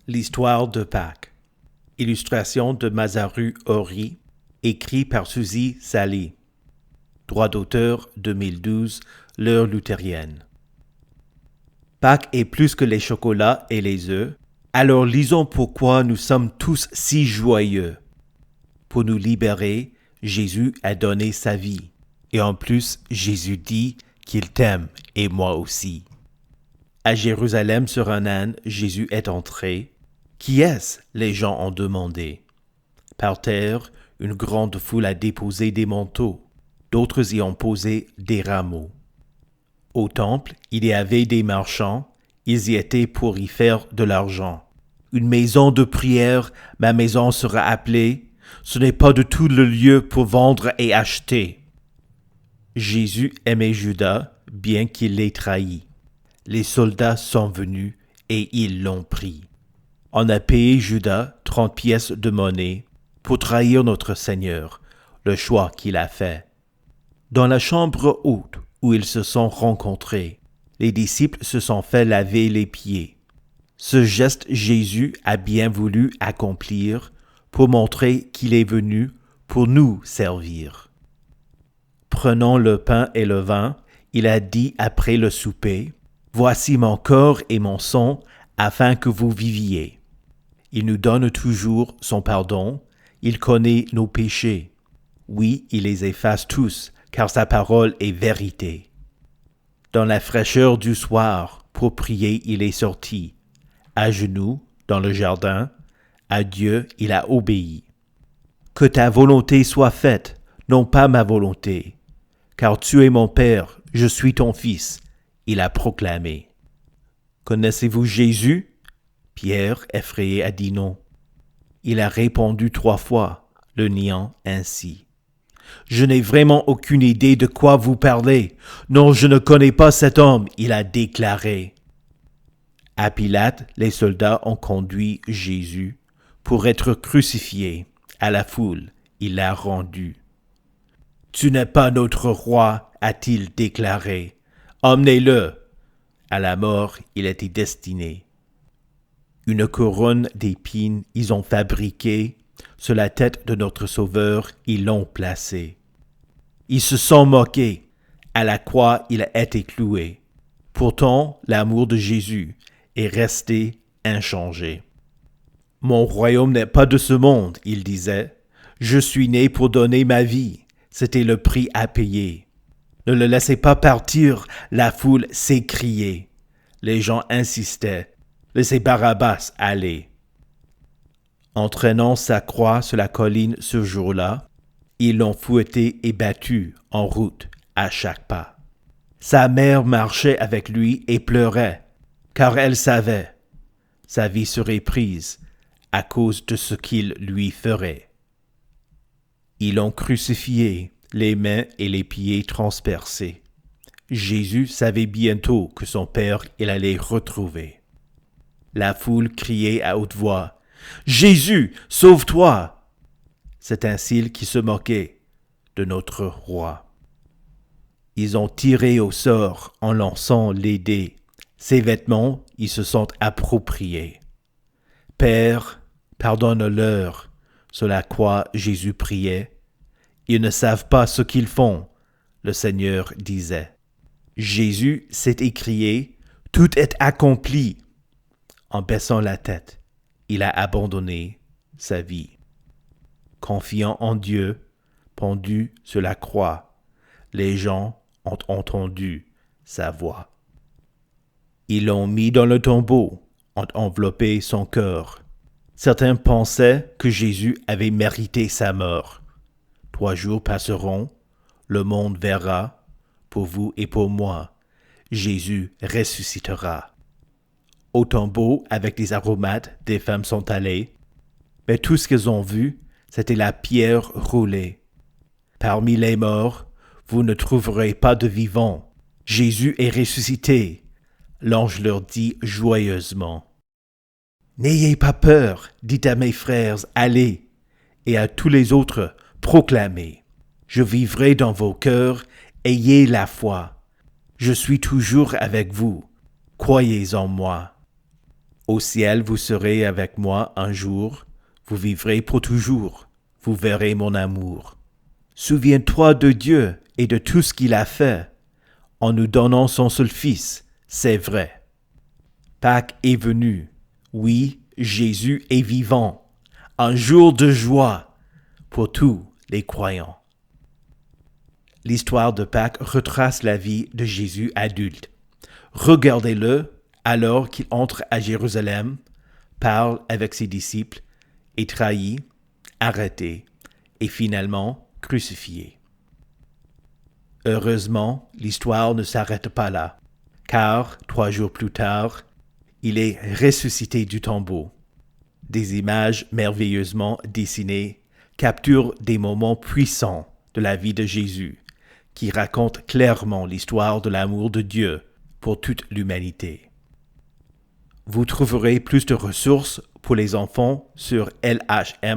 L'histoire de Pâques. Illustration de Masaru Hori, écrit par Suzy Sally. Droit d'auteur 2012, l'heure luthérienne. Pâques est plus que les chocolats et les œufs, alors lisons pourquoi nous sommes tous si joyeux. Pour nous libérer, Jésus a donné sa vie. Et en plus, Jésus dit qu'il t'aime, et moi aussi. À Jérusalem sur un âne, Jésus est entré. Qui est-ce? Les gens ont demandé. Par terre, une grande foule a déposé des manteaux. D'autres y ont posé des rameaux. Au temple, il y avait des marchands. Ils y étaient pour y faire de l'argent. Une maison de prière, ma maison sera appelée. Ce n'est pas du tout le lieu pour vendre et acheter. Jésus aimait Judas, bien qu'il l'ait trahi. Les soldats sont venus et ils l'ont pris. On a payé Judas 30 pièces de monnaie pour trahir notre Seigneur, le choix qu'il a fait. Dans la chambre haute où ils se sont rencontrés, les disciples se sont fait laver les pieds. Ce geste Jésus a bien voulu accomplir pour montrer qu'il est venu pour nous servir. Prenant le pain et le vin, il a dit après le souper, « Voici mon corps et mon sang, afin que vous viviez. » Il nous donne toujours son pardon, il connaît nos péchés. Oui, il les efface tous, car sa parole est vérité. Dans la fraîcheur du soir, pour prier, il est sorti. À genoux, dans le jardin, à Dieu, il a obéi. Que ta volonté soit faite, non pas ma volonté. Car tu es mon Père, je suis ton Fils, il a proclamé. Connaissez-vous Jésus? Pierre, effrayé, a dit non. Il a répondu 3 fois, le niant ainsi. Je n'ai vraiment aucune idée de quoi vous parlez. Non, je ne connais pas cet homme, il a déclaré. À Pilate, les soldats ont conduit Jésus pour être crucifié. À la foule, il l'a rendu. Tu n'es pas notre roi, a-t-il déclaré. Emmenez-le. À la mort, il était destiné. Une couronne d'épines ils ont fabriquée, sur la tête de notre Sauveur ils l'ont placée. Ils se sont moqués, à la croix il a été cloué. Pourtant, l'amour de Jésus est resté inchangé. Mon royaume n'est pas de ce monde, il disait. Je suis né pour donner ma vie, c'était le prix à payer. Ne le laissez pas partir, la foule s'écriait. Les gens insistaient. Laissez Barabbas aller. Entraînant sa croix sur la colline ce jour-là, ils l'ont fouetté et battu en route à chaque pas. Sa mère marchait avec lui et pleurait, car elle savait, sa vie serait prise à cause de ce qu'il lui ferait. Ils l'ont crucifié, les mains et les pieds transpercés. Jésus savait bientôt que son Père il allait retrouver. La foule criait à haute voix, « Jésus, sauve-toi !» C'est ainsi qu'ils se moquaient de notre roi. Ils ont tiré au sort en lançant les dés. Ses vêtements, ils se sont appropriés. « Père, pardonne-leur !» Sur la croix, Jésus priait. « Ils ne savent pas ce qu'ils font !» Le Seigneur disait. Jésus s'est écrié, « Tout est accompli !» En baissant la tête, il a abandonné sa vie. Confiant en Dieu, pendu sur la croix, les gens ont entendu sa voix. Ils l'ont mis dans le tombeau, ont enveloppé son cœur. Certains pensaient que Jésus avait mérité sa mort. 3 jours passeront, le monde verra, pour vous et pour moi, Jésus ressuscitera. Au tombeau, avec des aromates, des femmes sont allées, mais tout ce qu'elles ont vu, c'était la pierre roulée. Parmi les morts, vous ne trouverez pas de vivants. Jésus est ressuscité. L'ange leur dit joyeusement. N'ayez pas peur, dites à mes frères, allez, et à tous les autres, proclamez. Je vivrai dans vos cœurs, ayez la foi. Je suis toujours avec vous. Croyez en moi. Au ciel, vous serez avec moi un jour, vous vivrez pour toujours, vous verrez mon amour. Souviens-toi de Dieu et de tout ce qu'il a fait, en nous donnant son seul Fils, c'est vrai. Pâques est venu, oui, Jésus est vivant, un jour de joie pour tous les croyants. L'histoire de Pâques retrace la vie de Jésus adulte. Regardez-le alors qu'il entre à Jérusalem, parle avec ses disciples, est trahi, arrêté et finalement crucifié. Heureusement, l'histoire ne s'arrête pas là, car 3 jours plus tard, il est ressuscité du tombeau. Des images merveilleusement dessinées capturent des moments puissants de la vie de Jésus, qui racontent clairement l'histoire de l'amour de Dieu pour toute l'humanité. Vous trouverez plus de ressources pour les enfants sur lhm.org/kids.